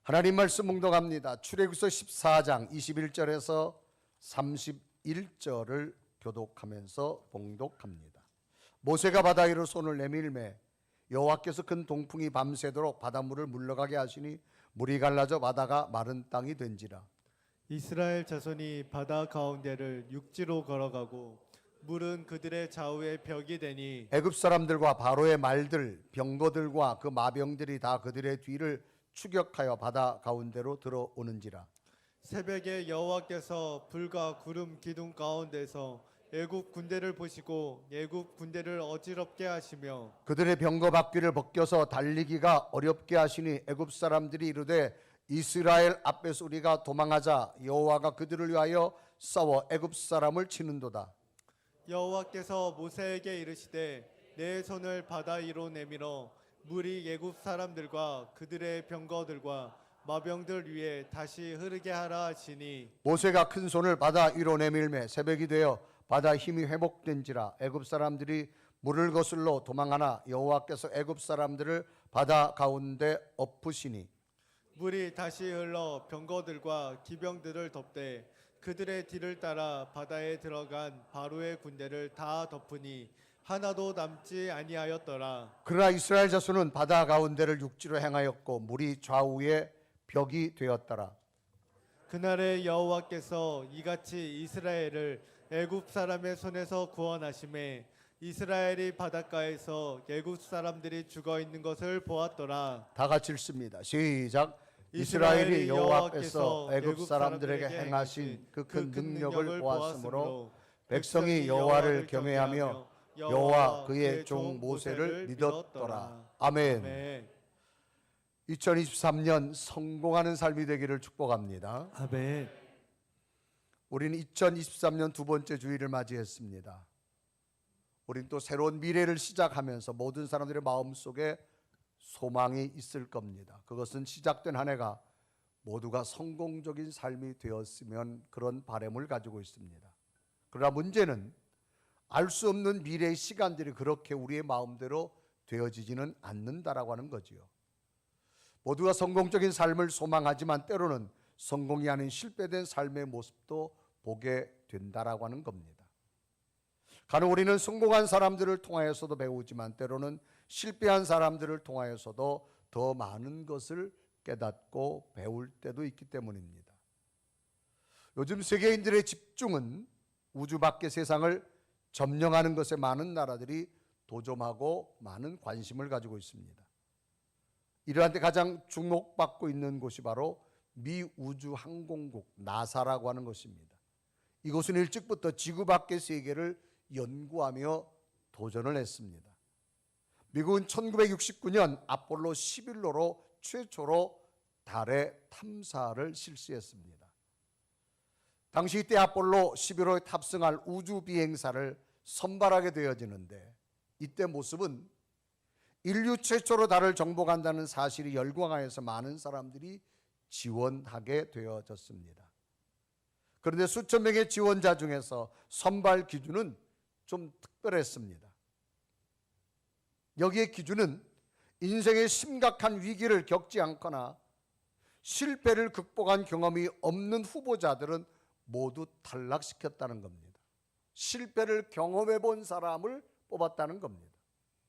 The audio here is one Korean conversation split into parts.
하나님 말씀 묵독합니다. 출애굽기서 14장 21절에서 31절을 교독하면서 봉독합니다. 모세가 바다 위로 손을 내밀매 여호와께서 큰 동풍이 밤새도록 바닷물을 물러가게 하시니 물이 갈라져 바다가 마른 땅이 된지라. 이스라엘 자손이 바다 가운데를 육지로 걸어가고 물은 그들의 좌우에 벽이 되니 애굽 사람들과 바로의 말들 병거들과 그 마병들이 다 그들의 뒤를 추격하여 바다 가운데로 들어오는지라. 새벽에 여호와께서 불과 구름 기둥 가운데서 애굽 군대를 보시고 애굽 군대를 어지럽게 하시며 그들의 병거 바퀴를 벗겨서 달리기가 어렵게 하시니 애굽 사람들이 이르되 이스라엘 앞에서 우리가 도망하자 여호와가 그들을 위하여 싸워 애굽 사람을 치는도다. 여호와께서 모세에게 이르시되 내 손을 바다 위로 내밀어 물이 애굽 사람들과 그들의 병거들과 마병들 위에 다시 흐르게 하라 하시니 모세가 큰 손을 바다 위로 내밀매 새벽이 되어 바다 힘이 회복된지라. 애굽 사람들이 물을 거슬러 도망하나 여호와께서 애굽 사람들을 바다 가운데 엎으시니 물이 다시 흘러 병거들과 기병들을 덮되 그들의 뒤를 따라 바다에 들어간 바로의 군대를 다 덮으니 하나도 남지 아니하였더라. 그러나 이스라엘 자손은 바다 가운데를 육지로 행하였고 물이 좌우에 벽이 되었더라. 그날에 여호와께서 이같이 이스라엘을 애굽 사람의 손에서 구원하심에 이스라엘이 바닷가에서 애굽 사람들이 죽어 있는 것을 보았더라. 다 같이 읽습니다. 시작. 이스라엘이 여호와께서 애굽 사람들에게 행하신 그 큰 능력을 보았으므로 백성이 여호와를 경외하며 여호와 그의 종 모세를 믿었더라. 아멘. 2023년 성공하는 삶이 되기를 축복합니다. 아멘. 우리는 2023년 두 번째 주일을 맞이했습니다. 우리는 또 새로운 미래를 시작하면서 모든 사람들의 마음속에 소망이 있을 겁니다. 그것은 시작된 한 해가 모두가 성공적인 삶이 되었으면 그런 바람을 가지고 있습니다. 그러나 문제는 알 수 없는 미래의 시간들이 그렇게 우리의 마음대로 되어지지는 않는다라고 하는 거지요. 모두가 성공적인 삶을 소망하지만 때로는 성공이 아닌 실패된 삶의 모습도 보게 된다라고 하는 겁니다. 간혹 우리는 성공한 사람들을 통하여서도 배우지만 때로는 실패한 사람들을 통하여서도 더 많은 것을 깨닫고 배울 때도 있기 때문입니다. 요즘 세계인들의 집중은 우주 밖의 세상을 점령하는 것에 많은 나라들이 도점하고 많은 관심을 가지고 있습니다. 이러한 데 가장 주목받고 있는 곳이 바로 미 우주항공국 나사라고 하는 것입니다. 이곳은 일찍부터 지구 밖의 세계를 연구하며 도전을 했습니다. 미국은 1969년 아폴로 11호로 최초로 달에 탐사를 실시했습니다. 당시 이때 아폴로 11호에 탑승할 우주 비행사를 선발하게 되어지는데 이때 모습은 인류 최초로 달을 정복한다는 사실이 열광하여서 많은 사람들이 지원하게 되어졌습니다. 그런데 수천 명의 지원자 중에서 선발 기준은 좀 특별했습니다. 여기에 기준은 인생의 심각한 위기를 겪지 않거나 실패를 극복한 경험이 없는 후보자들은 모두 탈락시켰다는 겁니다. 실패를 경험해 본 사람을 뽑았다는 겁니다.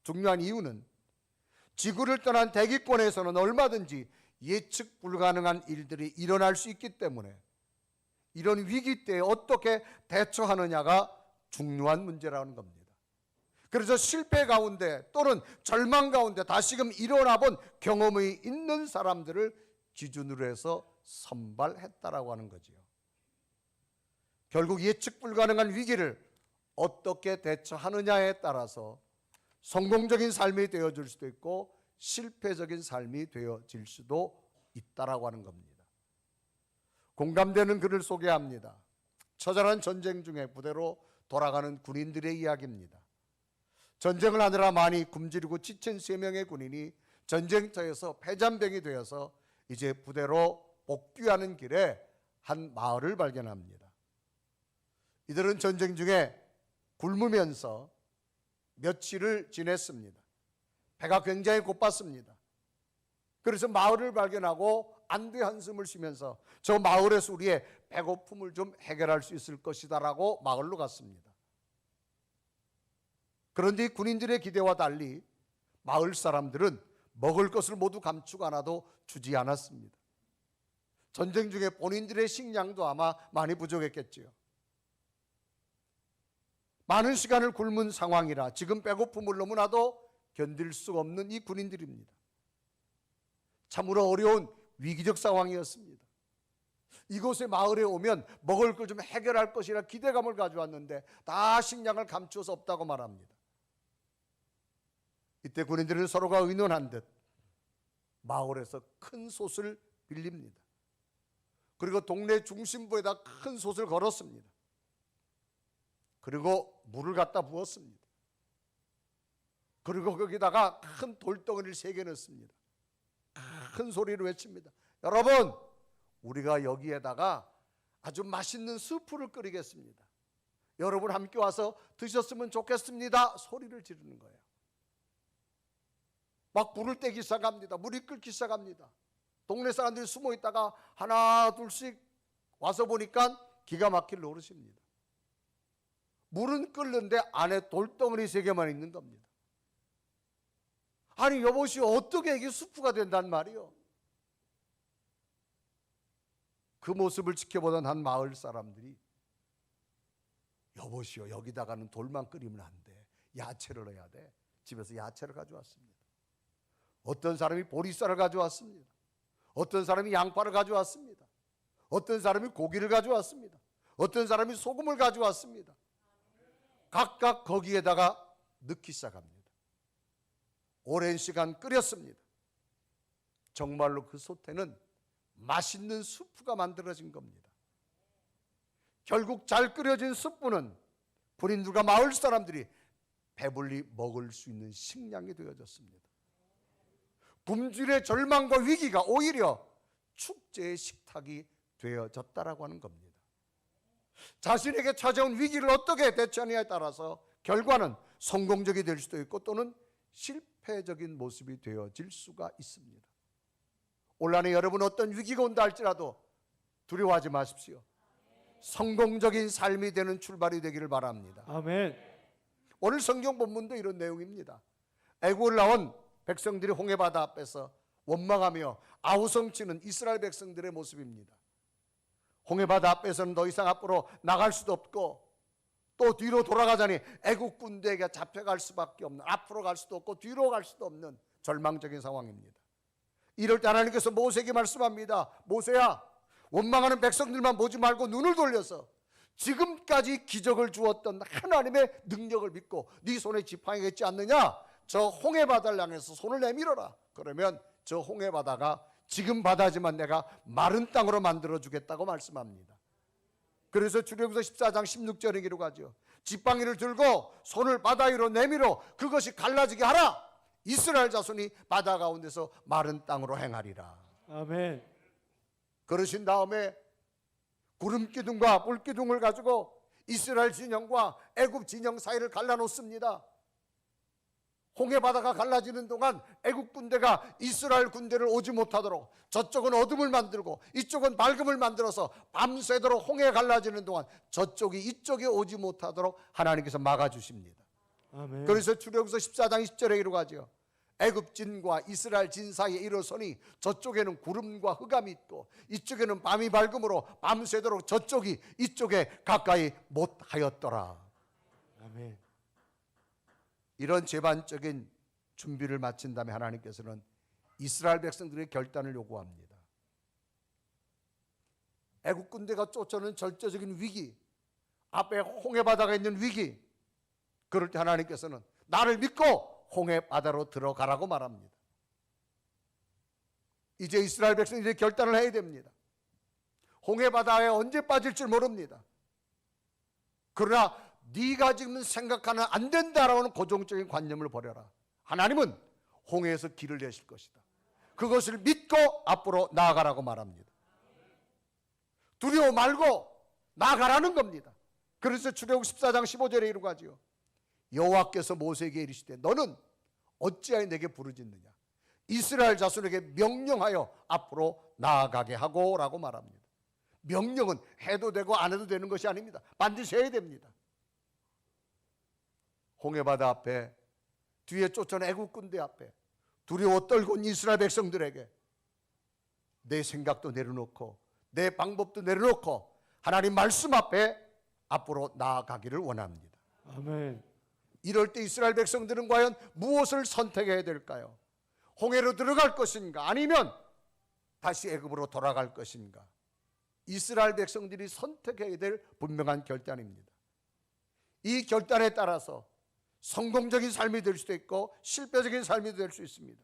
중요한 이유는 지구를 떠난 대기권에서는 얼마든지 예측 불가능한 일들이 일어날 수 있기 때문에 이런 위기 때에 어떻게 대처하느냐가 중요한 문제라는 겁니다. 그래서 실패 가운데 또는 절망 가운데 다시금 일어나 본 경험이 있는 사람들을 기준으로 해서 선발했다라고 하는 거지요. 결국 예측 불가능한 위기를 어떻게 대처하느냐에 따라서 성공적인 삶이 되어질 수도 있고 실패적인 삶이 되어질 수도 있다라고 하는 겁니다. 공감되는 글을 소개합니다. 처절한 전쟁 중에 부대로 돌아가는 군인들의 이야기입니다. 전쟁을 하느라 많이 굶주리고 지친 3명의 군인이 전쟁터에서 패잔병이 되어서 이제 부대로 복귀하는 길에 한 마을을 발견합니다. 이들은 전쟁 중에 굶으면서 며칠을 지냈습니다. 배가 굉장히 고팠습니다. 그래서 마을을 발견하고 안도의 한숨을 쉬면서 저 마을에서 우리의 배고픔을 좀 해결할 수 있을 것이다라고 마을로 갔습니다. 그런데 군인들의 기대와 달리 마을 사람들은 먹을 것을 모두 감추고 하나도 주지 않았습니다. 전쟁 중에 본인들의 식량도 아마 많이 부족했겠지요. 많은 시간을 굶은 상황이라 지금 배고픔을 너무나도 견딜 수가 없는 이 군인들입니다. 참으로 어려운 위기적 상황이었습니다. 이곳에 마을에 오면 먹을 걸 좀 해결할 것이라 기대감을 가져왔는데 다 식량을 감추어서 없다고 말합니다. 이때 군인들은 서로가 의논한 듯 마을에서 큰 솥을 빌립니다. 그리고 동네 중심부에다 큰 솥을 걸었습니다. 그리고 물을 갖다 부었습니다. 그리고 거기다가 큰 돌덩이를 3개 넣습니다. 큰 소리로 외칩니다. 여러분, 우리가 여기에다가 아주 맛있는 수프를 끓이겠습니다. 여러분 함께 와서 드셨으면 좋겠습니다. 소리를 지르는 거예요. 막 불을 떼기 시작합니다. 물이 끓기 시작합니다. 동네 사람들이 숨어 있다가 하나 둘씩 와서 보니까 기가 막힐 노릇입니다. 물은 끓는데 안에 돌덩어리 3개만 있는 겁니다. 아니 여보시오, 어떻게 이게 수프가 된단 말이요? 그 모습을 지켜보던 한 마을 사람들이 여보시오, 여기다가는 돌만 끓이면 안 돼. 야채를 넣어야 돼. 집에서 야채를 가져왔습니다. 어떤 사람이 보리쌀을 가져왔습니다. 어떤 사람이 양파를 가져왔습니다. 어떤 사람이 고기를 가져왔습니다. 어떤 사람이 소금을 가져왔습니다. 각각 거기에다가 넣기 시작합니다. 오랜 시간 끓였습니다. 정말로 그 솥에는 맛있는 수프가 만들어진 겁니다. 결국 잘 끓여진 수프는 군인들과 마을 사람들이 배불리 먹을 수 있는 식량이 되어졌습니다. 굶주림의 절망과 위기가 오히려 축제의 식탁이 되어졌다라고 하는 겁니다. 자신에게 찾아온 위기를 어떻게 대처하느냐에 따라서 결과는 성공적이 될 수도 있고 또는 실패적인 모습이 되어질 수가 있습니다. 올 한해 여러분 어떤 위기가 온다 할지라도 두려워하지 마십시오. 성공적인 삶이 되는 출발이 되기를 바랍니다. 아멘. 오늘 성경 본문도 이런 내용입니다. 애국을 나온 백성들이 홍해바다 앞에서 원망하며 아우성치는 이스라엘 백성들의 모습입니다. 홍해바다 앞에서는 더 이상 앞으로 나갈 수도 없고 또 뒤로 돌아가자니 애국 군대에게 잡혀갈 수밖에 없는, 앞으로 갈 수도 없고 뒤로 갈 수도 없는 절망적인 상황입니다. 이럴 때 하나님께서 모세에게 말씀합니다. 모세야, 원망하는 백성들만 보지 말고 눈을 돌려서 지금까지 기적을 주었던 하나님의 능력을 믿고 네 손에 지팡이가 있지 않느냐? 저 홍해바다를 향해서 손을 내밀어라. 그러면 저 홍해바다가 지금 바다지만 내가 마른 땅으로 만들어주겠다고 말씀합니다. 그래서 출애굽기서 14장 16절에 기록하죠. 지팡이를 들고 손을 바다 위로 내밀어 그것이 갈라지게 하라. 이스라엘 자손이 바다 가운데서 마른 땅으로 행하리라. 아멘. 그러신 다음에 구름 기둥과 불 기둥을 가지고 이스라엘 진영과 애굽 진영 사이를 갈라놓습니다. 홍해바다가 갈라지는 동안 애국 군대가 이스라엘 군대를 오지 못하도록 저쪽은 어둠을 만들고 이쪽은 밝음을 만들어서 밤새도록 홍해 갈라지는 동안 저쪽이 이쪽에 오지 못하도록 하나님께서 막아주십니다. 아멘. 그래서 출애굽기서 14장 20절에 이루어가죠. 애굽 진과 이스라엘 진 사이에 일어서니 저쪽에는 구름과 흑암이 있고 이쪽에는 밤이 밝음으로 밤새도록 저쪽이 이쪽에 가까이 못하였더라. 아멘. 이런 제반적인 준비를 마친 다음에 하나님께서는 이스라엘 백성들의 결단을 요구합니다. 애국 군대가 쫓아오는 절대적인 위기, 앞에 홍해바다가 있는 위기, 그럴 때 하나님께서는 나를 믿고 홍해바다로 들어가라고 말합니다. 이제 이스라엘 백성들이 결단을 해야 됩니다. 홍해바다에 언제 빠질지 모릅니다. 그러나 네가 지금 생각하는 안 된다라는 고정적인 관념을 버려라. 하나님은 홍해에서 길을 내실 것이다. 그것을 믿고 앞으로 나아가라고 말합니다. 두려워 말고 나아가라는 겁니다. 그래서 출애굽기 14장 15절에 이루어가지요. 여호와께서 모세에게 이르시되 너는 어찌하여 내게 부르짖느냐? 이스라엘 자손에게 명령하여 앞으로 나아가게 하고라고 말합니다. 명령은 해도 되고 안 해도 되는 것이 아닙니다. 반드시 해야 됩니다. 홍해바다 앞에, 뒤에 쫓아낸 애국 군대 앞에 두려워 떨고 있는 이스라엘 백성들에게 내 생각도 내려놓고 내 방법도 내려놓고 하나님 말씀 앞에 앞으로 나아가기를 원합니다. 아멘. 이럴 때 이스라엘 백성들은 과연 무엇을 선택해야 될까요? 홍해로 들어갈 것인가, 아니면 다시 애굽으로 돌아갈 것인가? 이스라엘 백성들이 선택해야 될 분명한 결단입니다. 이 결단에 따라서 성공적인 삶이 될 수도 있고 실패적인 삶이 될 수 있습니다.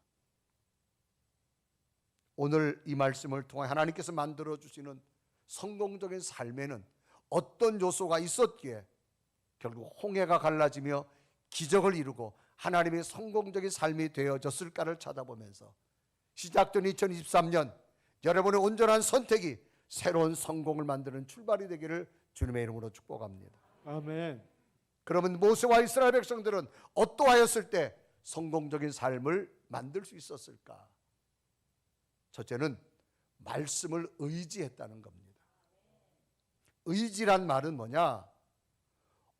오늘 이 말씀을 통해 하나님께서 만들어 주시는 성공적인 삶에는 어떤 요소가 있었기에 결국 홍해가 갈라지며 기적을 이루고 하나님의 성공적인 삶이 되어졌을까를 찾아보면서 시작된 2023년 여러분의 온전한 선택이 새로운 성공을 만드는 출발이 되기를 주님의 이름으로 축복합니다. 아멘. 그러면 모세와 이스라엘 백성들은 어떠하였을 때 성공적인 삶을 만들 수 있었을까? 첫째는 말씀을 의지했다는 겁니다. 의지란 말은 뭐냐?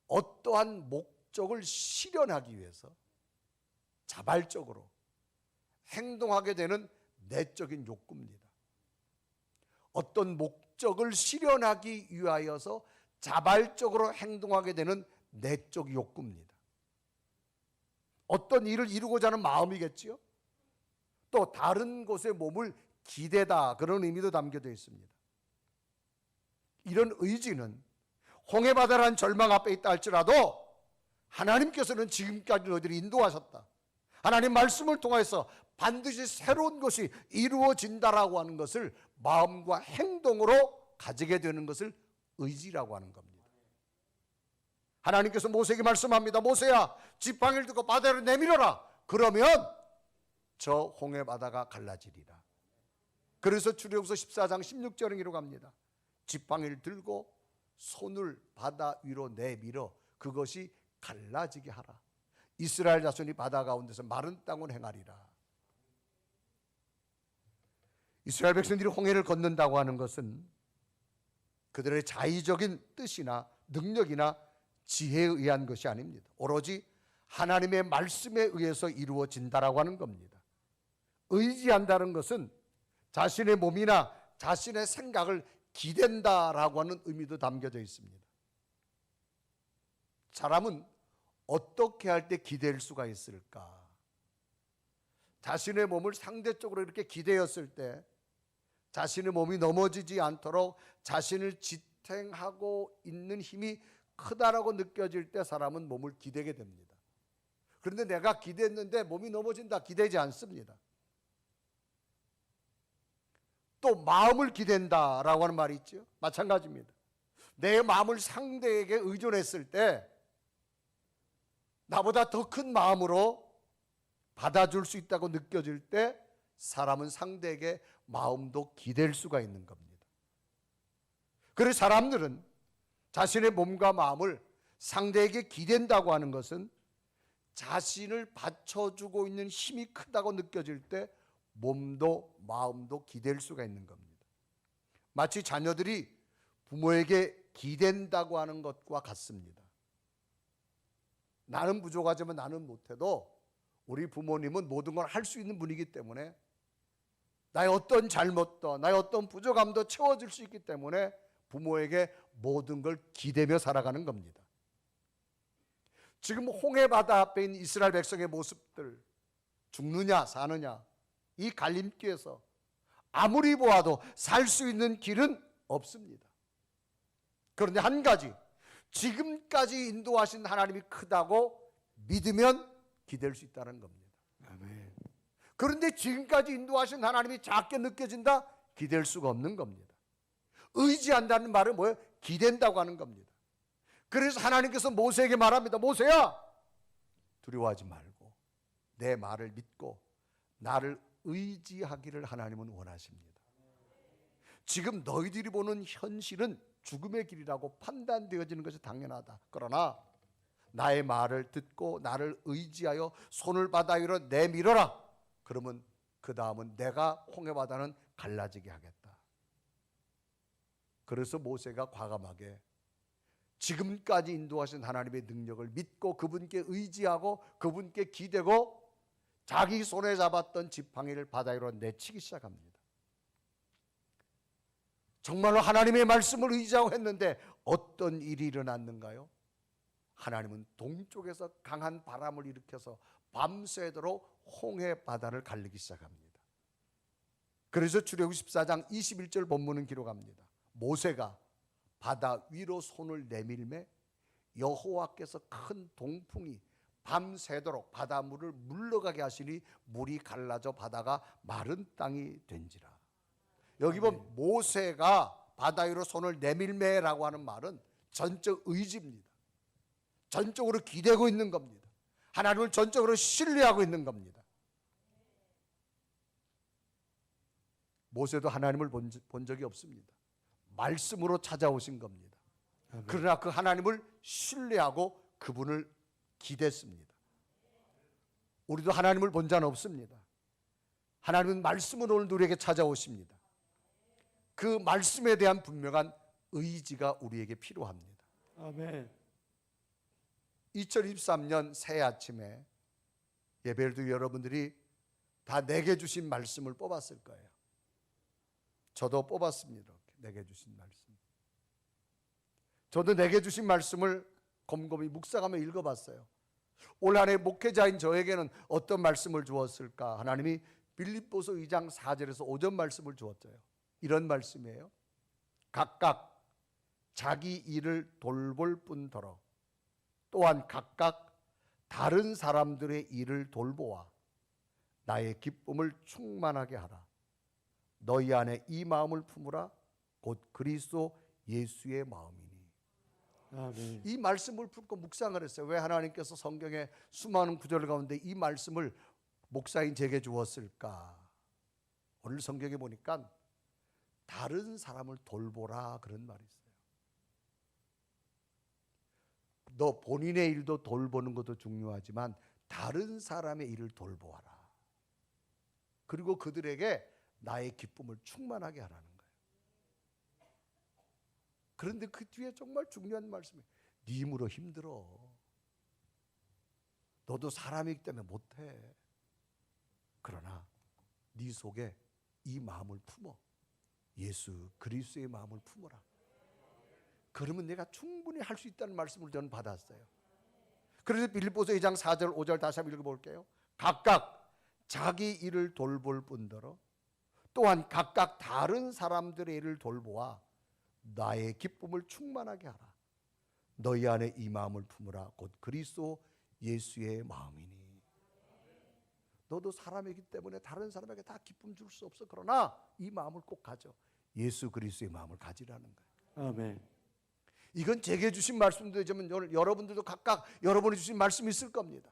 어떠한 목적을 실현하기 위해서 자발적으로 행동하게 되는 내적인 욕구입니다. 어떤 목적을 실현하기 위하여서 자발적으로 행동하게 되는 내적 욕구입니다. 어떤 일을 이루고자 하는 마음이겠지요. 또 다른 곳에 몸을 기대다, 그런 의미도 담겨져 있습니다. 이런 의지는 홍해바다라는 절망 앞에 있다 할지라도 하나님께서는 지금까지 너희들이 인도하셨다, 하나님 말씀을 통해서 반드시 새로운 것이 이루어진다라고 하는 것을 마음과 행동으로 가지게 되는 것을 의지라고 하는 겁니다. 하나님께서 모세에게 말씀합니다. 모세야, 지팡이를 들고 바다로 내밀어라. 그러면 저 홍해바다가 갈라지리라. 그래서 출애굽기서 14장 16절에 기록합니다. 지팡이를 들고 손을 바다 위로 내밀어 그것이 갈라지게 하라. 이스라엘 자손이 바다 가운데서 마른 땅을 행하리라. 이스라엘 백성들이 홍해를 걷는다고 하는 것은 그들의 자의적인 뜻이나 능력이나 지혜에 의한 것이 아닙니다. 오로지 하나님의 말씀에 의해서 이루어진다라고 하는 겁니다. 의지한다는 것은 자신의 몸이나 자신의 생각을 기댄다라고 하는 의미도 담겨져 있습니다. 사람은 어떻게 할 때 기댈 수가 있을까? 자신의 몸을 상대적으로 이렇게 기대었을 때 자신의 몸이 넘어지지 않도록 자신을 지탱하고 있는 힘이 크다라고 느껴질 때 사람은 몸을 기대게 됩니다. 그런데 내가 기댔는데 몸이 넘어진다, 기대지 않습니다. 또 마음을 기댄다라고 하는 말이 있죠. 마찬가지입니다. 내 마음을 상대에게 의존했을 때 나보다 더 큰 마음으로 받아줄 수 있다고 느껴질 때 사람은 상대에게 마음도 기댈 수가 있는 겁니다. 그래서 사람들은 자신의 몸과 마음을 상대에게 기댄다고 하는 것은 자신을 받쳐주고 있는 힘이 크다고 느껴질 때 몸도 마음도 기댈 수가 있는 겁니다. 마치 자녀들이 부모에게 기댄다고 하는 것과 같습니다. 나는 부족하지만 나는 못해도 우리 부모님은 모든 걸 할 수 있는 분이기 때문에 나의 어떤 잘못도 나의 어떤 부족함도 채워줄 수 있기 때문에 부모에게 모든 걸 기대며 살아가는 겁니다. 지금 홍해바다 앞에 있는 이스라엘 백성의 모습들, 죽느냐 사느냐 이 갈림길에서 아무리 보아도 살 수 있는 길은 없습니다. 그런데 한 가지, 지금까지 인도하신 하나님이 크다고 믿으면 기댈 수 있다는 겁니다. 아멘. 그런데 지금까지 인도하신 하나님이 작게 느껴진다? 기댈 수가 없는 겁니다. 의지한다는 말은 뭐예요? 기댄다고 하는 겁니다. 그래서 하나님께서 모세에게 말합니다. 모세야, 두려워하지 말고 내 말을 믿고 나를 의지하기를 하나님은 원하십니다. 지금 너희들이 보는 현실은 죽음의 길이라고 판단되어지는 것이 당연하다. 그러나 나의 말을 듣고 나를 의지하여 손을 바다 위로 내밀어라. 그러면 그 다음은 내가 홍해바다는 갈라지게 하겠다. 그래서 모세가 과감하게 지금까지 인도하신 하나님의 능력을 믿고 그분께 의지하고 그분께 기대고 자기 손에 잡았던 지팡이를 바다 위로 내치기 시작합니다. 정말로 하나님의 말씀을 의지하고 했는데 어떤 일이 일어났는가요? 하나님은 동쪽에서 강한 바람을 일으켜서 밤새도록 홍해 바다를 갈리기 시작합니다. 그래서 출애굽기 14장 21절 본문은 기록합니다. 모세가 바다 위로 손을 내밀매 여호와께서 큰 동풍이 밤새도록 바닷물을 물러가게 하시니 물이 갈라져 바다가 마른 땅이 된지라. 여기 보면 모세가 바다 위로 손을 내밀매라고 하는 말은 전적 의지입니다. 전적으로 기대고 있는 겁니다. 하나님을 전적으로 신뢰하고 있는 겁니다. 모세도 하나님을 본 적이 없습니다. 말씀으로 찾아오신 겁니다. 그러나 그 하나님을 신뢰하고 그분을 기댔습니다. 우리도 하나님을 본 자는 없습니다. 하나님은 말씀으로 오늘 우리에게 찾아오십니다. 그 말씀에 대한 분명한 의지가 우리에게 필요합니다. 아멘. 2023년 새 아침에 예배를 여러분들이 다 내게 주신 말씀을 뽑았을 거예요. 저도 뽑았습니다. 내게 주신 말씀. 저도 내게 주신 말씀을 곰곰이 묵상하며 읽어봤어요. 올 한 해 목회자인 저에게는 어떤 말씀을 주었을까? 하나님이 빌립보서 2장 4절에서 5절 말씀을 주었어요. 이런 말씀이에요. 각각 자기 일을 돌볼 뿐더러 또한 각각 다른 사람들의 일을 돌보아 나의 기쁨을 충만하게 하라. 너희 안에 이 마음을 품으라. 곧 그리스도 예수의 마음이니. 아멘. 이 말씀을 품고 묵상을 했어요. 왜 하나님께서 성경의 수많은 구절 가운데 이 말씀을 목사인 제게 주었을까? 오늘 성경에 보니까 다른 사람을 돌보라 그런 말이 있어요. 너 본인의 일도 돌보는 것도 중요하지만 다른 사람의 일을 돌보아라. 그리고 그들에게 나의 기쁨을 충만하게 하라는 거예요. 그런데 그 뒤에 정말 중요한 말씀이에요. 네 힘으로 힘들어. 너도 사람이기 때문에 못해. 그러나 네 속에 이 마음을 품어. 예수 그리스도의 마음을 품어라. 그러면 내가 충분히 할 수 있다는 말씀을 저는 받았어요. 그래서 빌립보서 2장 4절 5절 다시 한번 읽어볼게요. 각각 자기 일을 돌볼 뿐더러 또한 각각 다른 사람들의 일을 돌보아 나의 기쁨을 충만하게 하라. 너희 안에 이 마음을 품으라. 곧 그리스도 예수의 마음이니. 너도 사람이기 때문에 다른 사람에게 다 기쁨 줄 수 없어. 그러나 이 마음을 꼭 가져. 예수 그리스도의 마음을 가지라는 거예요. 아멘. 이건 제게 주신 말씀도 되지만 여러분들도 각각 여러분이 주신 말씀이 있을 겁니다.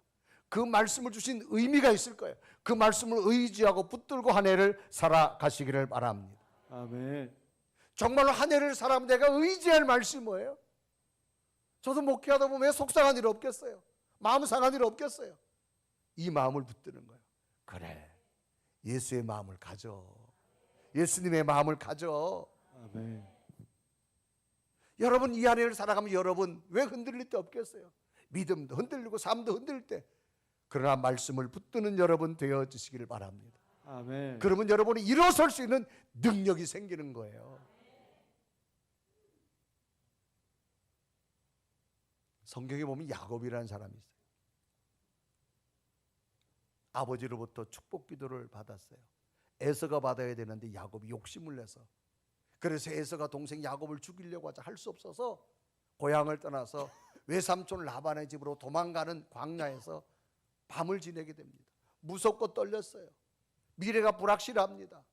그 말씀을 주신 의미가 있을 거예요. 그 말씀을 의지하고 붙들고 한 해를 살아가시기를 바랍니다. 아멘. 정말로 한 해를 살아가면 내가 의지할 말씀이 뭐예요? 저도 목회하다 보면 왜 속상한 일 없겠어요? 마음 상한 일 없겠어요? 이 마음을 붙드는 거예요. 그래, 예수의 마음을 가져. 예수님의 마음을 가져. 아멘. 여러분 이 한 해를 살아가면 여러분 왜 흔들릴 데 없겠어요? 믿음도 흔들리고 삶도 흔들릴 때. 그러나 말씀을 붙드는 여러분 되어지시기를 바랍니다. 아멘. 그러면 여러분이 일어설 수 있는 능력이 생기는 거예요. 성경에 보면 야곱이라는 사람이 있어요. 아버지로부터 축복 기도를 받았어요. 에서가 받아야 되는데 야곱이 욕심을 내서, 그래서 에서가 동생 야곱을 죽이려고 하자 할 수 없어서 고향을 떠나서 외삼촌 라반의 집으로 도망가는 광야에서 밤을 지내게 됩니다. 무섭고 떨렸어요. 미래가 불확실합니다.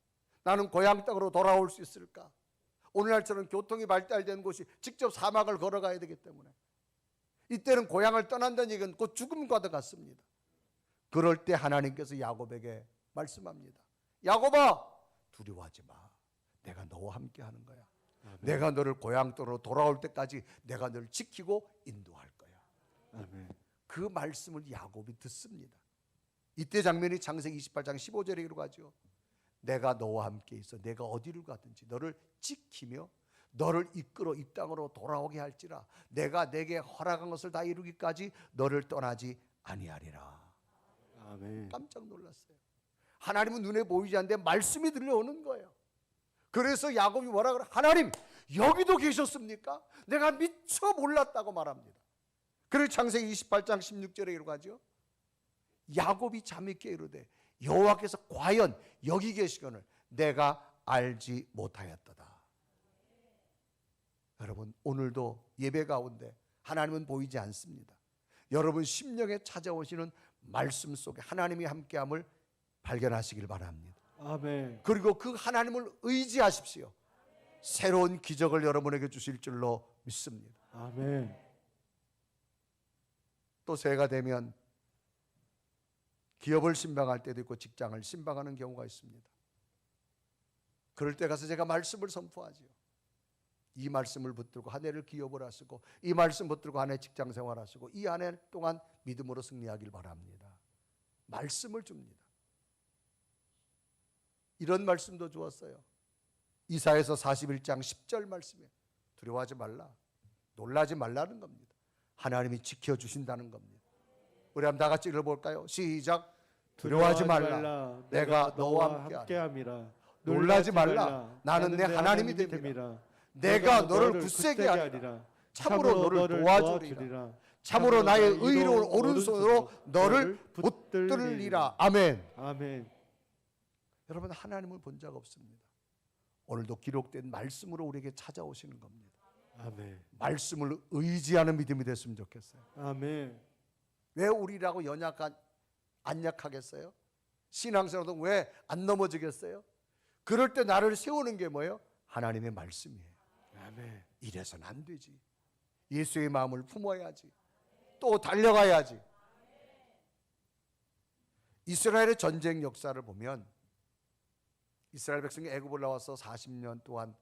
나는 고향 땅으로 돌아올 수 있을까? 오늘날처럼 교통이 발달된 곳이 직접 사막을 걸어가야 되기 때문에 이때는 고향을 떠난다는 얘기는 곧 죽음과도 같습니다. 그럴 때 하나님께서 야곱에게 말씀합니다. 야곱아, 두려워하지 마. 내가 너와 함께 하는 거야. 아멘. 내가 너를 고향 땅으로 돌아올 때까지 내가 너를 지키고 인도할 거야. 아멘. 그 말씀을 야곱이 듣습니다. 이때 장면이 창세기 28장 15절에 이르고 가죠. 내가 너와 함께 있어 내가 어디를 가든지 너를 지키며 너를 이끌어 이 땅으로 돌아오게 할지라 내가 내게 허락한 것을 다 이루기까지 너를 떠나지 아니하리라. 아멘. 깜짝 놀랐어요. 하나님은 눈에 보이지 않는데 말씀이 들려오는 거예요. 그래서 야곱이 뭐라 그래? 하나님 여기도 계셨습니까? 내가 미처 몰랐다고 말합니다. 그리고 창세기 28장 16절에 이러고 하죠. 야곱이 잠이 깨 이르되 여호와께서 과연 여기 계시거늘 내가 알지 못하였도다. 여러분 오늘도 예배 가운데 하나님은 보이지 않습니다. 여러분 심령에 찾아오시는 말씀 속에 하나님이 함께함을 발견하시길 바랍니다. 아멘. 그리고 그 하나님을 의지하십시오. 새로운 기적을 여러분에게 주실 줄로 믿습니다. 아멘. 또 새해가 되면 기업을 신방할 때도 있고 직장을 신방하는 경우가 있습니다. 그럴 때 가서 제가 말씀을 선포하지요. 이 말씀을 붙들고 한 해를 기업을 하시고 이 말씀 붙들고 한 해 직장 생활하시고 이 한 해 동안 믿음으로 승리하길 바랍니다. 말씀을 줍니다. 이런 말씀도 주었어요. 이사야서 41장 10절 말씀에 두려워하지 말라, 놀라지 말라는 겁니다. 하나님이 지켜주신다는 겁니다. 우리 한번 다 같이 읽어볼까요? 시작. 두려워하지 말라, 내가 너와 함께함이라. 놀라지 말라, 나는 내 하나님이 됨이라. 내가 너를 굳세게 하리라. 참으로 너를 도와주리라. 참으로 나의 의로운 오른손으로 너를 붙들리라. 아멘. 아멘. 여러분 하나님을 본 적 없습니다. 오늘도 기록된 말씀으로 우리에게 찾아오시는 겁니다. 아멘. 말씀을 의지하는 믿음이 됐으면 좋겠어요. 아멘. 왜 우리라고 안 약하겠어요? 신앙생활도 왜 안 넘어지겠어요? 그럴 때 나를 세우는 게 뭐예요? 하나님의 말씀이에요. 아멘. 이래서는 안 되지. 예수의 마음을 품어야지. 또 달려가야지. 이스라엘의 전쟁 역사를 보면 이스라엘 백성이 애굽을 나와서 40년 동안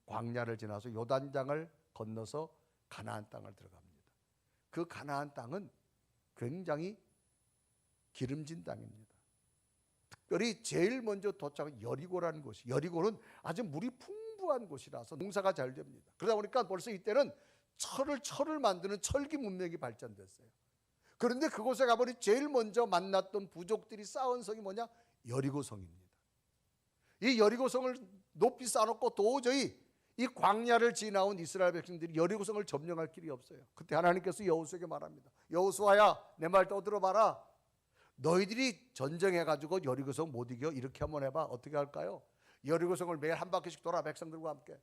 광야를 지나서 요단강을 건너서 가나안 땅을 들어갑니다. 그 가나안 땅은 굉장히 기름진 땅입니다. 특별히 제일 먼저 도착한 여리고라는 곳이, 여리고는 아주 물이 풍부한 곳이라서 농사가 잘 됩니다. 그러다 보니까 벌써 이때는 철을 만드는 철기 문명이 발전됐어요. 그런데 그곳에 가보니 제일 먼저 만났던 부족들이 쌓은 성이 뭐냐? 여리고성입니다. 이 여리고성을 높이 쌓아놓고 도저히 이 광야를 지나온 이스라엘 백성들이 여리고성을 점령할 길이 없어요. 그때 하나님께서 여호수아에게 말합니다. 여호수아야, 내 말 또 들어봐라. 너희들이 전쟁해가지고 여리고성 못 이겨? 이렇게 한번 해봐. 어떻게 할까요? 여리고성을 매일 한 바퀴씩 돌아, 백성들과 함께.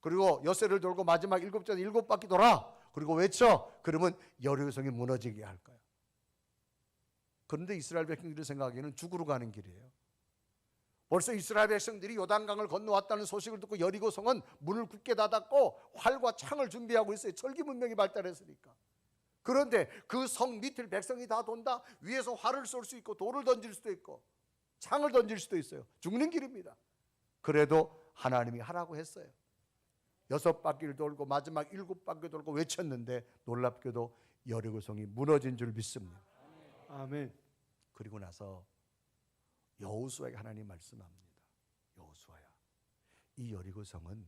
그리고 엿새를 돌고 마지막 7바퀴 돌아. 그리고 외쳐. 그러면 여리고성이 무너지게 할 거야. 그런데 이스라엘 백성들이 생각하기에는 죽으러 가는 길이에요. 벌써 이스라엘 백성들이 요단강을 건너왔다는 소식을 듣고 여리고성은 문을 굳게 닫았고 활과 창을 준비하고 있어요. 철기 문명이 발달했으니까. 그런데 그 성 밑을 백성이 다 돈다. 위에서 활을 쏠 수 있고 돌을 던질 수도 있고 창을 던질 수도 있어요. 죽는 길입니다. 그래도 하나님이 하라고 했어요. 6바퀴를 돌고 마지막 7바퀴 돌고 외쳤는데 놀랍게도 여리고성이 무너진 줄 믿습니다. 아멘. 그리고 나서 여호수아에게 하나님 말씀합니다. 여호수아야, 이 여리고성은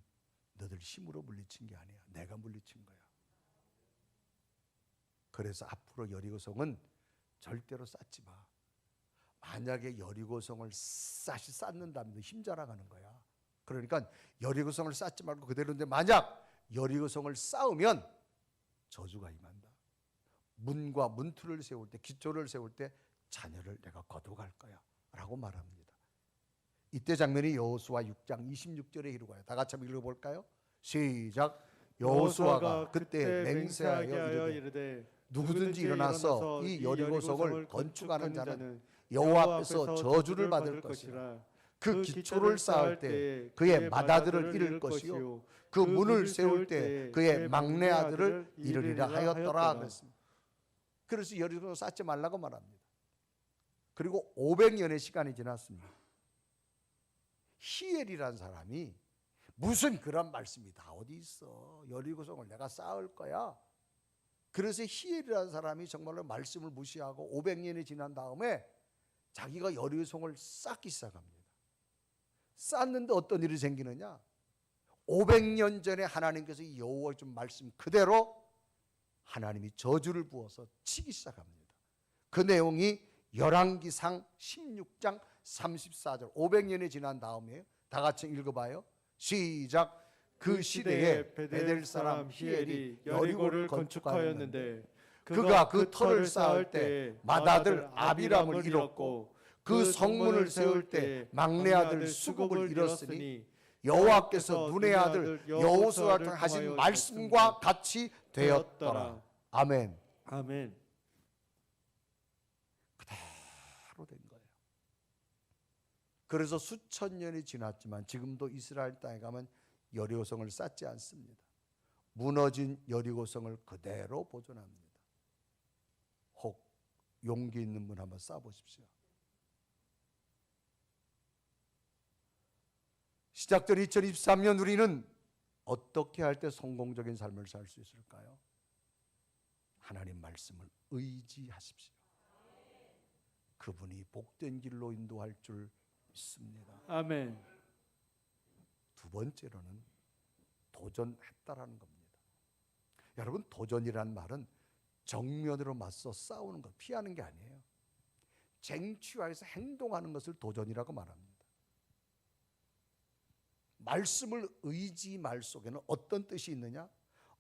너들 힘으로 물리친 게 아니야. 내가 물리친 거야. 그래서 앞으로 여리고성은 절대로 쌓지 마. 만약에 여리고성을 쌓는다면 힘 자랑하는 거야. 그러니까 여리고성을 쌓지 말고 그대로인데 만약 여리고성을 쌓으면 저주가 임한다. 문과 문틀을 세울 때, 기초를 세울 때 자녀를 내가 거둬갈 거야 라고 말합니다. 이때 장면이 여호수아 6장 26절에 이르고요. 다 같이 한번 읽어볼까요? 시작. 여호수아가 그때 맹세하여 이르되 누구든지 일어나서 이 여리고성을 건축하는 자는 여호와 앞에서 저주를 받을 것이라. 그 기초를 쌓을 때 그의 맏아들을 잃을 것이요 그 문을 세울 때 그의 막내 아들을 잃으리라 하였더라 그랬습니다. 그래서 여리고성을 쌓지 말라고 말합니다. 그리고 500년의 시간이 지났습니다. 히엘이라는 사람이 무슨 그런 말씀이 다 어디 있어. 여리고성을 내가 쌓을 거야. 그래서 히엘이라는 사람이 정말로 말씀을 무시하고 500년이 지난 다음에 자기가 여리고성을 쌓기 시작합니다. 쌓는데 어떤 일이 생기느냐? 500년 전에 하나님께서 이 여호와의 좀 말씀 그대로 하나님이 저주를 부어서 치기 시작합니다. 그 내용이 열왕기상 16장 34절. 500년이 지난 다음이에요. 다 같이 읽어봐요. 시작. 그 시대에 베델 사람 히엘이 여리고를 건축하였는데 그가 그 터를 쌓을 때 맏아들 아비람을 잃었고 그 성문을 세울 때 막내 아들 수국을 잃었으니 여호와께서 눈의 아들 여호수아를 통해 하신 말씀과 같이 되었더라. 아멘. 아멘. 그대로 된 거예요. 그래서 수천 년이 지났지만 지금도 이스라엘 땅에 가면 여리고성을 쌓지 않습니다. 무너진 여리고성을 그대로 보존합니다. 혹 용기 있는 분 한번 쌓아보십시오. 시작된 2023년 우리는 어떻게 할 때 성공적인 삶을 살 수 있을까요? 하나님 말씀을 의지하십시오. 그분이 복된 길로 인도할 줄 믿습니다. 아멘. 두 번째로는 도전했다라는 겁니다. 여러분, 도전이란 말은 정면으로 맞서 싸우는 것, 피하는 게 아니에요. 쟁취하여서 행동하는 것을 도전이라고 말합니다. 말씀을 의지말 속에는 어떤 뜻이 있느냐?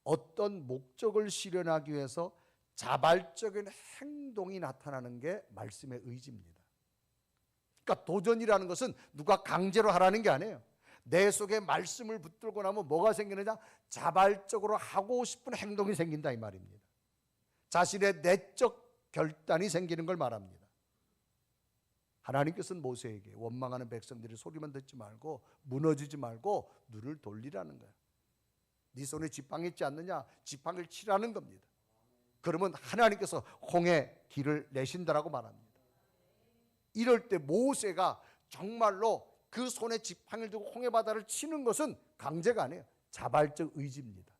어떤 목적을 실현하기 위해서 자발적인 행동이 나타나는 게 말씀의 의지입니다. 그러니까 도전이라는 것은 누가 강제로 하라는 게 아니에요. 내 속에 말씀을 붙들고 나면 뭐가 생기느냐? 자발적으로 하고 싶은 행동이 생긴다 이 말입니다. 자신의 내적 결단이 생기는 걸 말합니다. 하나님께서는 모세에게 원망하는 백성들이 소리만 듣지 말고 무너지지 말고 눈을 돌리라는 거예요. 네 손에 지팡이 있지 않느냐? 지팡이를 치라는 겁니다. 그러면 하나님께서 홍해 길을 내신다라고 말합니다. 이럴 때 모세가 정말로 그 손에 지팡이를 두고 홍해 바다를 치는 것은 강제가 아니에요. 자발적 의지입니다.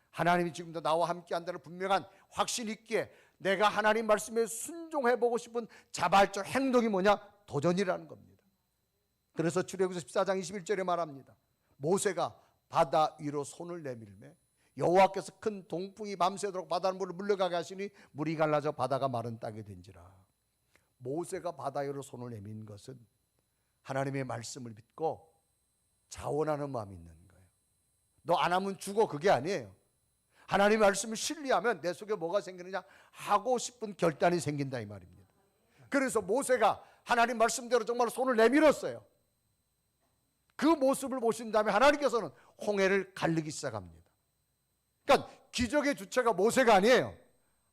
하나님이 지금도 나와 함께 한다는 분명한 확신 있기에 내가 하나님 말씀에 순종해보고 싶은 자발적 행동이 뭐냐? 도전이라는 겁니다. 그래서 출애굽기 14장 21절에 말합니다. 모세가 바다 위로 손을 내밀매 여호와께서 큰 동풍이 밤새도록 바닷물을 물러가게 하시니 물이 갈라져 바다가 마른 땅이 된지라. 모세가 바다 위로 손을 내민 것은 하나님의 말씀을 믿고 자원하는 마음이 있는 거예요. 너 안 하면 죽어, 그게 아니에요. 하나님의 말씀을 신뢰하면 내 속에 뭐가 생기느냐? 하고 싶은 결단이 생긴다 이 말입니다. 그래서 모세가 하나님 말씀대로 정말 손을 내밀었어요. 그 모습을 보신 다음에 하나님께서는 홍해를 갈리기 시작합니다. 그러니까 기적의 주체가 모세가 아니에요.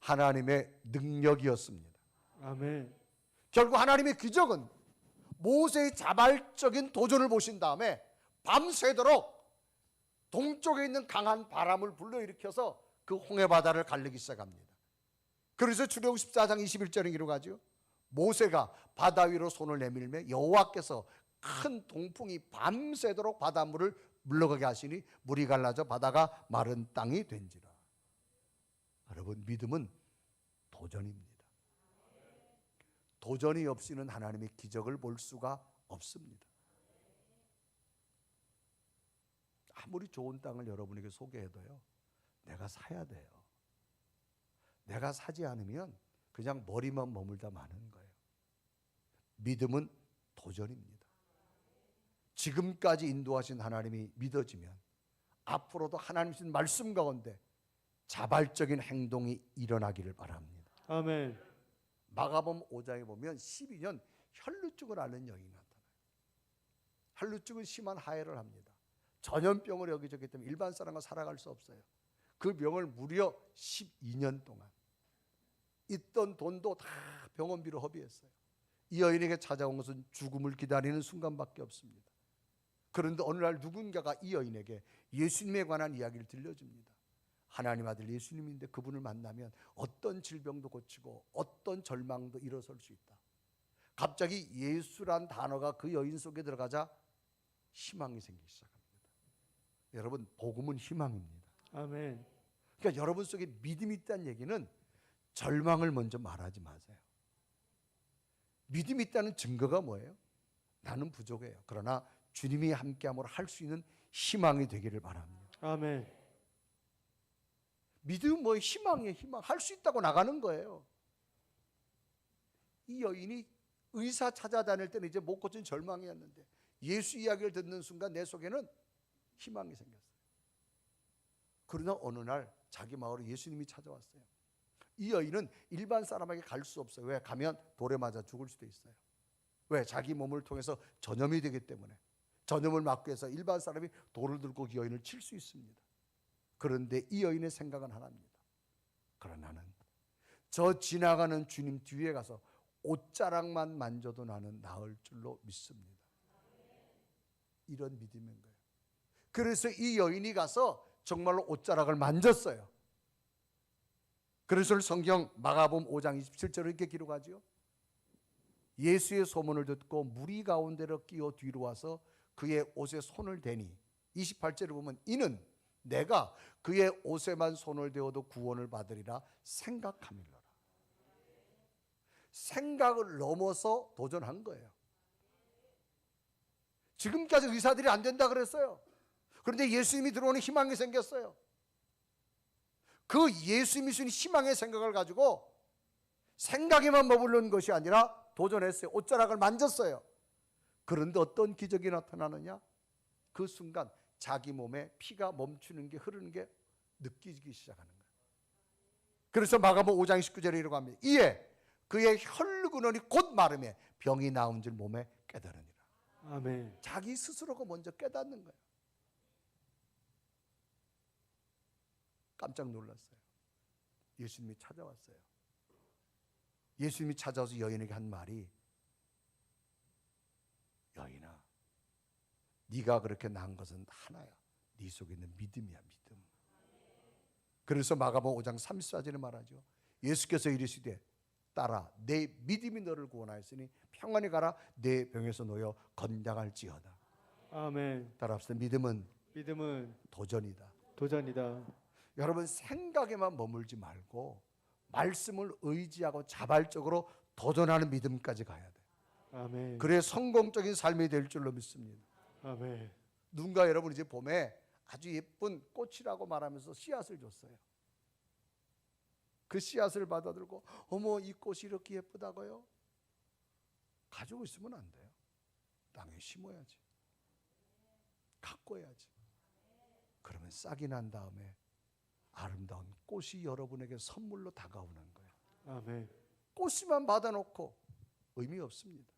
하나님의 능력이었습니다. 아멘. 결국 하나님의 기적은 모세의 자발적인 도전을 보신 다음에 밤새도록 동쪽에 있는 강한 바람을 불러일으켜서 그 홍해 바다를 갈리기 시작합니다. 그래서 출애굽 14장 21절에 기록하죠. 모세가 바다 위로 손을 내밀매 여호와께서 큰 동풍이 밤새도록 바닷물을 물러가게 하시니 물이 갈라져 바다가 마른 땅이 된지라. 여러분, 믿음은 도전입니다. 도전이 없이는 하나님의 기적을 볼 수가 없습니다. 아무리 좋은 땅을 여러분에게 소개해도요, 내가 사야 돼요. 내가 사지 않으면 그냥 머리만 머물다 마는 거예요. 믿음은 도전입니다. 지금까지 인도하신 하나님이 믿어지면 앞으로도 하나님 주신 말씀 가운데 자발적인 행동이 일어나기를 바랍니다. 아멘. 마가복음 5장에 보면 12년 혈루증을 앓는 여인이 나타나요. 혈루증은 심한 하해를 합니다. 전염병을 여기저기 때문에 일반 사람과 살아갈 수 없어요. 그 병을 무려 12년 동안 있던 돈도 다 병원비로 허비했어요. 이 여인에게 찾아온 것은 죽음을 기다리는 순간밖에 없습니다. 그런데 어느 날 누군가가 이 여인에게 예수님에 관한 이야기를 들려줍니다. 하나님 아들 예수님인데 그분을 만나면 어떤 질병도 고치고 어떤 절망도 일어설 수 있다. 갑자기 예수란 단어가 그 여인 속에 들어가자 희망이 생기기 시작합니다. 여러분, 복음은 희망입니다. 아멘. 그러니까 여러분 속에 믿음이 있다는 얘기는 절망을 먼저 말하지 마세요. 믿음이 있다는 증거가 뭐예요? 나는 부족해요. 그러나 주님이 함께함으로 할 수 있는 희망이 되기를 바랍니다. 아멘. 믿음은 뭐 희망이에요. 희망. 할 수 있다고 나가는 거예요. 이 여인이 의사 찾아다닐 때는 이제 못 고친 절망이었는데 예수 이야기를 듣는 순간 내 속에는 희망이 생겼어요. 그러나 어느 날 자기 마을에 예수님이 찾아왔어요. 이 여인은 일반 사람에게 갈 수 없어요. 왜? 가면 돌에 맞아 죽을 수도 있어요. 왜? 자기 몸을 통해서 전염이 되기 때문에. 전염을 막기 위해서 일반 사람이 돌을 들고 이 여인을 칠 수 있습니다. 그런데 이 여인의 생각은 하나입니다. 그러나 나는 저 지나가는 주님 뒤에 가서 옷자락만 만져도 나는 나을 줄로 믿습니다. 이런 믿음인 거예요. 그래서 이 여인이 가서 정말로 옷자락을 만졌어요. 그래서 성경 마가복음 5장 27절에 이렇게 기록하죠. 예수의 소문을 듣고 무리 가운데로 끼어 뒤로 와서 그의 옷에 손을 대니 28절에 보면 이는 내가 그의 옷에만 손을 대어도 구원을 받으리라 생각함이로라. 생각을 넘어서 도전한 거예요. 지금까지 의사들이 안 된다 그랬어요. 그런데 예수님이 들어오는 희망이 생겼어요. 그 예수님이 주신 희망의 생각을 가지고 생각에만 머무른 것이 아니라 도전했어요. 옷자락을 만졌어요. 그런데 어떤 기적이 나타나느냐? 그 순간 자기 몸에 피가 멈추는 게 흐르는 게 느끼기 시작하는 거예요. 그래서 마가복음 5장 19절에 이라고 합니다. 이에 그의 혈루근원이 곧 마름에 병이 나온 줄 몸에 깨달으니라. 아멘. 자기 스스로가 먼저 깨닫는 거예요. 깜짝 놀랐어요. 예수님이 찾아왔어요. 예수님이 찾아와서 여인에게 한 말이 여인아 네가 그렇게 난 것은 하나야. 네 속에 있는 믿음이야. 믿음. 그래서 마가복음 5장 34절에 말하죠. 예수께서 이르시되 딸아 내 믿음이 너를 구원하였으니 평안히 가라. 내 병에서 놓여 건강할지어다. 아멘. 따라합시다. 믿음은 도전이다. 여러분 생각에만 머물지 말고 말씀을 의지하고 자발적으로 도전하는 믿음까지 가야 돼요. 아멘. 그래 성공적인 삶이 될 줄로 믿습니다. 아멘. 누군가 여러분 이제 봄에 아주 예쁜 꽃이라고 말하면서 씨앗을 줬어요. 그 씨앗을 받아들고 어머 이 꽃이 이렇게 예쁘다고요? 가지고 있으면 안 돼요. 땅에 심어야지. 가꿔야지. 그러면 싹이 난 다음에 아름다운 꽃이 여러분에게 선물로 다가오는 거예요. 아멘. 꽃이만 받아놓고 의미 없습니다.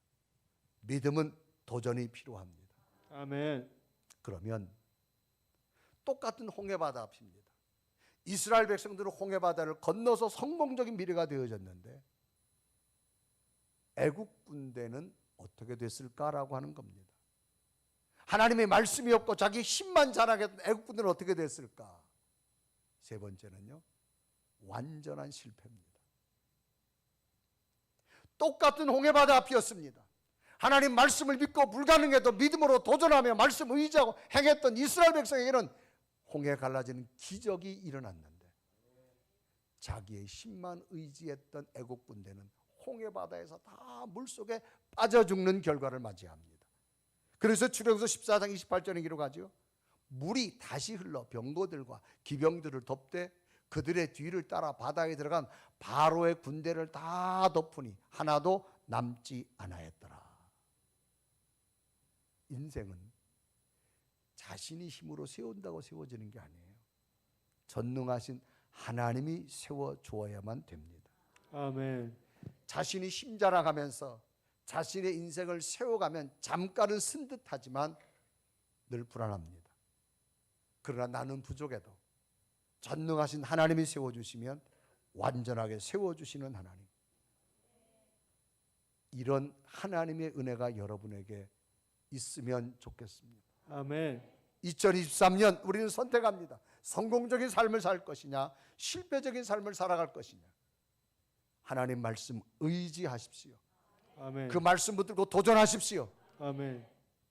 믿음은 도전이 필요합니다. 아멘. 그러면 똑같은 홍해바다 앞입니다. 이스라엘 백성들은 홍해바다를 건너서 성공적인 미래가 되어졌는데 애국 군대는 어떻게 됐을까라고 하는 겁니다. 하나님의 말씀이 없고 자기 힘만 자랑했던 애국 군대는 어떻게 됐을까? 세 번째는요, 완전한 실패입니다. 똑같은 홍해바다 앞이었습니다. 하나님 말씀을 믿고 불가능해도 믿음으로 도전하며 말씀 의지하고 행했던 이스라엘 백성에게는 홍해 갈라지는 기적이 일어났는데 자기의 힘만 의지했던 애국 군대는 홍해바다에서 다 물속에 빠져 죽는 결과를 맞이합니다. 그래서 출애굽기서 14장 28절에 기록하죠. 물이 다시 흘러 병거들과 기병들을 덮되 그들의 뒤를 따라 바다에 들어간 바로의 군대를 다 덮으니 하나도 남지 않았더라. 인생은 자신이 힘으로 세운다고 세워지는 게 아니에요. 전능하신 하나님이 세워주어야만 됩니다. 아멘. 자신이 힘 자랑하면서 자신의 인생을 세워가면 잠깐은 쓴 듯하지만 늘 불안합니다. 그러나 나는 부족해도 전능하신 하나님이 세워주시면 완전하게 세워주시는 하나님, 이런 하나님의 은혜가 여러분에게 있으면 좋겠습니다. 아멘. 2023년 우리는 선택합니다. 성공적인 삶을 살 것이냐, 실패적인 삶을 살아갈 것이냐. 하나님 말씀 의지하십시오. 아멘. 그 말씀 붙들고 도전하십시오. 아멘.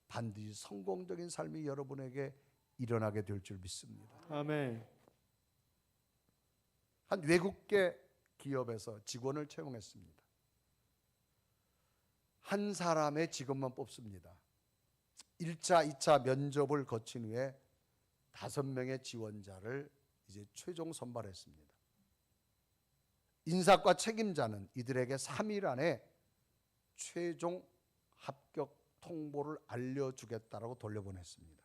반드시 성공적인 삶이 여러분에게 일어나게 될 줄 믿습니다. 아멘. 한 외국계 기업에서 직원을 채용했습니다. 한 사람의 직원만 뽑습니다. 1차, 2차 면접을 거친 후에 5명의 지원자를 이제 최종 선발했습니다. 인사과 책임자는 이들에게 3일 안에 최종 합격 통보를 알려주겠다라고 돌려보냈습니다.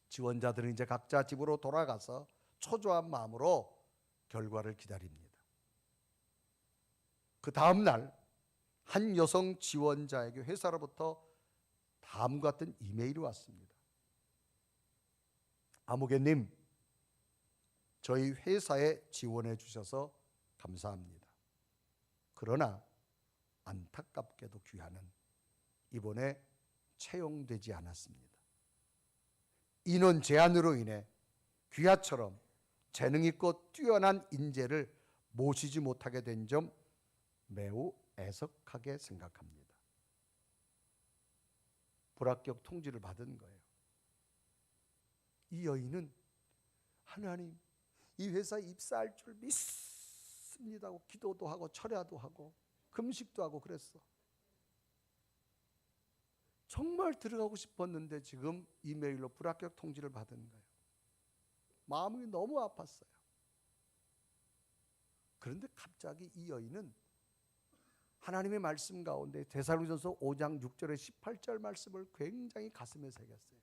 지원자들은 이제 각자 집으로 돌아가서 초조한 마음으로 결과를 기다립니다. 그 다음 날 한 여성 지원자에게 회사로부터 다음과 같은 이메일이 왔습니다. 아무개님, 저희 회사에 지원해 주셔서 감사합니다. 그러나 안타깝게도 귀하는 이번에 채용되지 않았습니다. 인원 제한으로 인해 귀하처럼 재능 있고 뛰어난 인재를 모시지 못하게 된 점 매우 애석하게 생각합니다. 불합격 통지를 받은 거예요. 이 여인은 하나님, 이 회사에 입사할 줄 믿습니다 하고 기도도 하고 철야도 하고 금식도 하고 그랬어. 정말 들어가고 싶었는데 지금 이메일로 불합격 통지를 받은 거예요. 마음이 너무 아팠어요. 그런데 갑자기 이 여인은 하나님의 말씀 가운데 데살로니가전서 5장 6절에 18절 말씀을 굉장히 가슴에 새겼어요.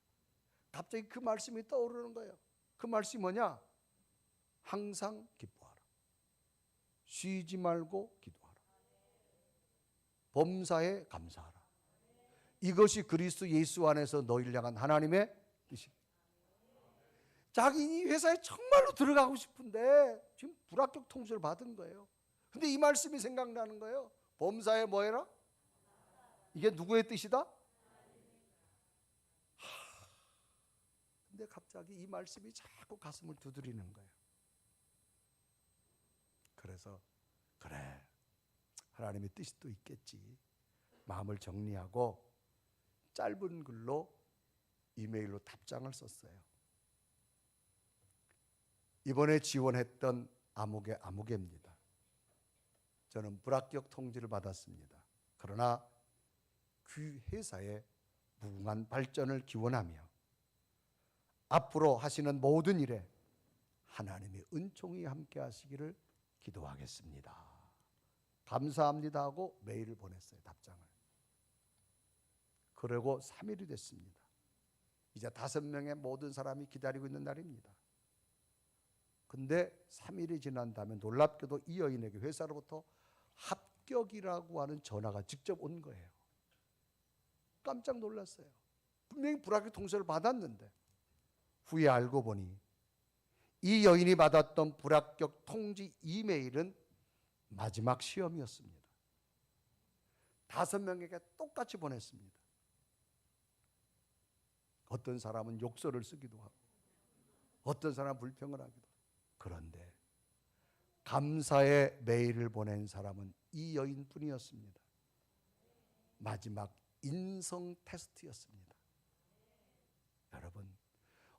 갑자기 그 말씀이 떠오르는 거예요. 그 말씀이 뭐냐? 항상 기뻐하라. 쉬지 말고 기도하라. 범사에 감사하라. 이것이 그리스도 예수 안에서 너희를 향한 하나님의 뜻이다. 자기 이 회사에 정말로 들어가고 싶은데 지금 불합격 통지를 받은 거예요. 근데 이 말씀이 생각나는 거예요. 범사에 뭐 해라? 이게 누구의 뜻이다? 근데 갑자기 이 말씀이 자꾸 가슴을 두드리는 거예요. 그래서 그래, 하나님의 뜻이 또 있겠지. 마음을 정리하고 짧은 글로 이메일로 답장을 썼어요. 이번에 지원했던 아무개입니다. 저는 불합격 통지를 받았습니다. 그러나 그 회사의 무궁한 발전을 기원하며 앞으로 하시는 모든 일에 하나님의 은총이 함께 하시기를 기도하겠습니다. 감사합니다 하고 메일을 보냈어요. 답장을. 그리고 3일이 됐습니다. 이제 5명의 모든 사람이 기다리고 있는 날입니다. 근데 3일이 지난 다음에 놀랍게도 이 여인에게 회사로부터 합격이라고 하는 전화가 직접 온 거예요. 깜짝 놀랐어요. 분명히 불합격 통지를 받았는데 후에 알고 보니 이 여인이 받았던 불합격 통지 이메일은 마지막 시험이었습니다. 5명에게 똑같이 보냈습니다. 어떤 사람은 욕설을 쓰기도 하고 어떤 사람은 불평을 하기도 하고. 그런데 감사의 메일을 보낸 사람은 이 여인뿐이었습니다. 마지막 인성 테스트였습니다. 여러분,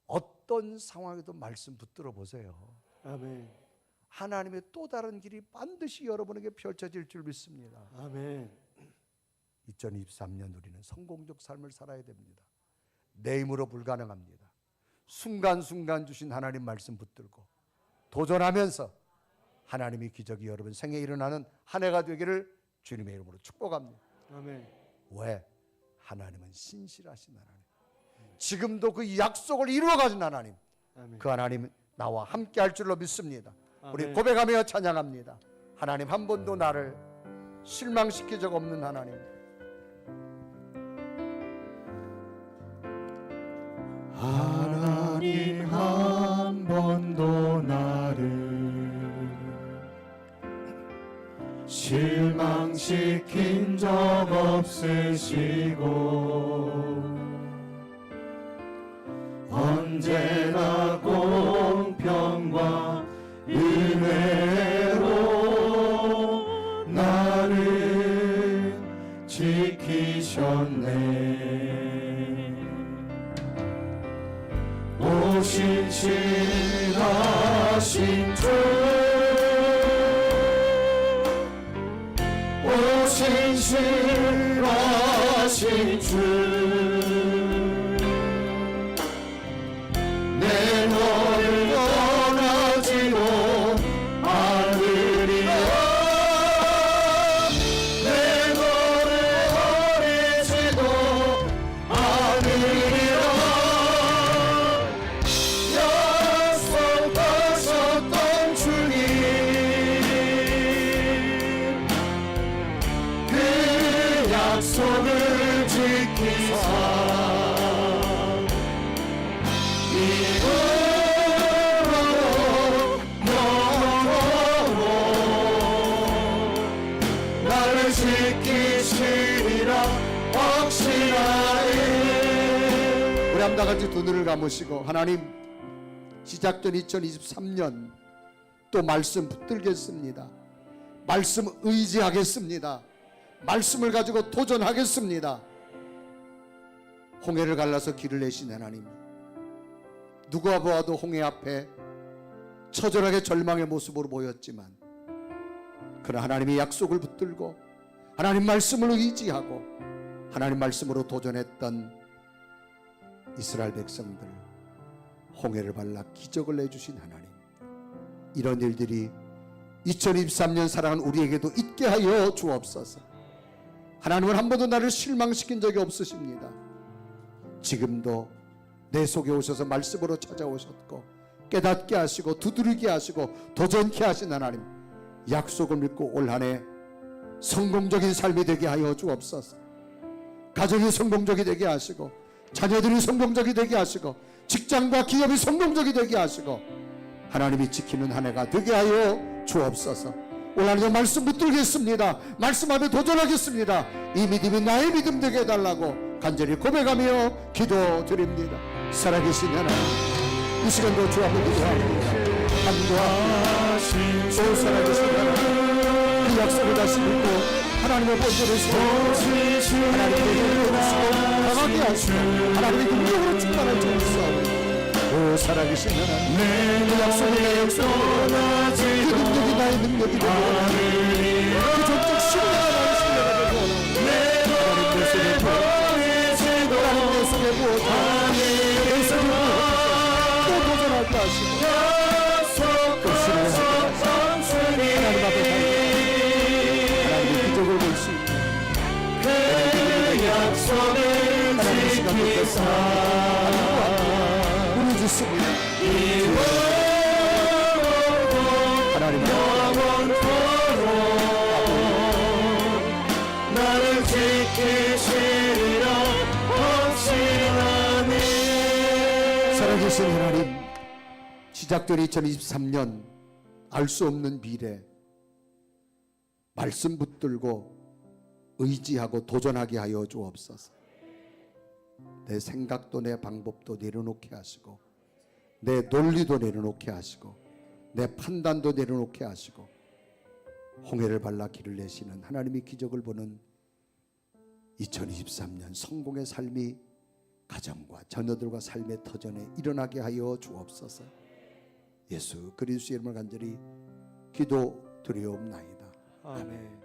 어떤 상황에도 말씀 붙들어 보세요. 아멘. 하나님의 또 다른 길이 반드시 여러분에게 펼쳐질 줄 믿습니다. 아멘. 2023년 우리는 성공적 삶을 살아야 됩니다. 내 힘으로 불가능합니다. 순간순간 주신 하나님 말씀 붙들고 도전하면서 하나님의 기적이 여러분 생에 일어나는 한 해가 되기를 주님의 이름으로 축복합니다. 아멘. 왜? 하나님은 신실하신 하나님. 지금도 그 약속을 이루어가신 하나님. 아멘. 그 하나님 나와 함께 할 줄로 믿습니다. 우리 아멘. 고백하며 찬양합니다. 하나님 한 번도 나를 실망시킨 적 없는 하나님. 하나님 한 번도 나를 실망시킨 적 없으시고 언제나 공평과 은혜로 나를 지키셨네. 오 신실하신 주 신실하신 주, 내 너를 떠나지도 않으리라. 내 너를 버리지도 않으리라. 약속하셨던 주님, 그 약속을 지키사 이름으로 영원토록 나를 지키시리라 확신하리. 우리 한번 다 같이 두 눈을 감으시고, 하나님, 시작된 2023년 또 말씀 붙들겠습니다. 말씀 의지하겠습니다. 말씀을 가지고 도전하겠습니다. 홍해를 갈라서 길을 내신 하나님, 누가 보아도 홍해 앞에 처절하게 절망의 모습으로 보였지만, 그러나 하나님의 약속을 붙들고 하나님 말씀을 의지하고 하나님 말씀으로 도전했던 이스라엘 백성들, 홍해를 발라 기적을 내주신 하나님, 이런 일들이 2023년 사랑하는 우리에게도 있게 하여 주옵소서. 하나님은 한 번도 나를 실망시킨 적이 없으십니다. 지금도 내 속에 오셔서 말씀으로 찾아오셨고 깨닫게 하시고 두드리게 하시고 도전케 하신 하나님, 약속을 믿고 올 한 해 성공적인 삶이 되게 하여 주옵소서. 가정이 성공적이 되게 하시고 자녀들이 성공적이 되게 하시고 직장과 기업이 성공적이 되게 하시고 하나님이 지키는 한 해가 되게 하여 주옵소서. 올 한 해도 말씀 붙들겠습니다. 말씀 앞에 도전하겠습니다. 이 믿음이 나의 믿음 되게 해달라고 간절히 고백하며 기도드립니다. 살아계신 하나님, 이 시간도 주 앞에 기도합니다. 간구합니다. 주 살아계신 하나님, 그 약속을 다시 믿고 하나님의 본전을 세우고 하나님의 능력으로 강하게 하시고 하나님의 능력으로 충만할 줄 믿사옵니다. 오 살아계신 하나님, 그 약속을 내 역사로 그 능력이 나의 능력이 되고 그 전적 신뢰가 나의 신뢰가 되고 하나님 내 속에 부어 하나님 내 속에 부어 내 속에 부어 또 도전하게 하시고 또 신뢰하게 하시고 하나님 앞에 하나님의 기적을 볼 수 있는 하나님의 시간을 뺏어 부르짖습니다. 하나님 영원토록 나를 지키시리라 확신하니. 살아계신 하나님, 시작된 2023년 알 수 없는 미래, 말씀 붙들고 의지하고 도전하게 하여 주옵소서. 내 생각도 내 방법도 내려놓게 하시고 내 논리도 내려놓게 하시고 내 판단도 내려놓게 하시고 홍해를 발라 길을 내시는 하나님의 기적을 보는 2023년 성공의 삶이 가정과 자녀들과 삶의 터전에 일어나게 하여 주옵소서. 예수 그리스도의 이름을 간절히 기도드리옵나이다. 아멘.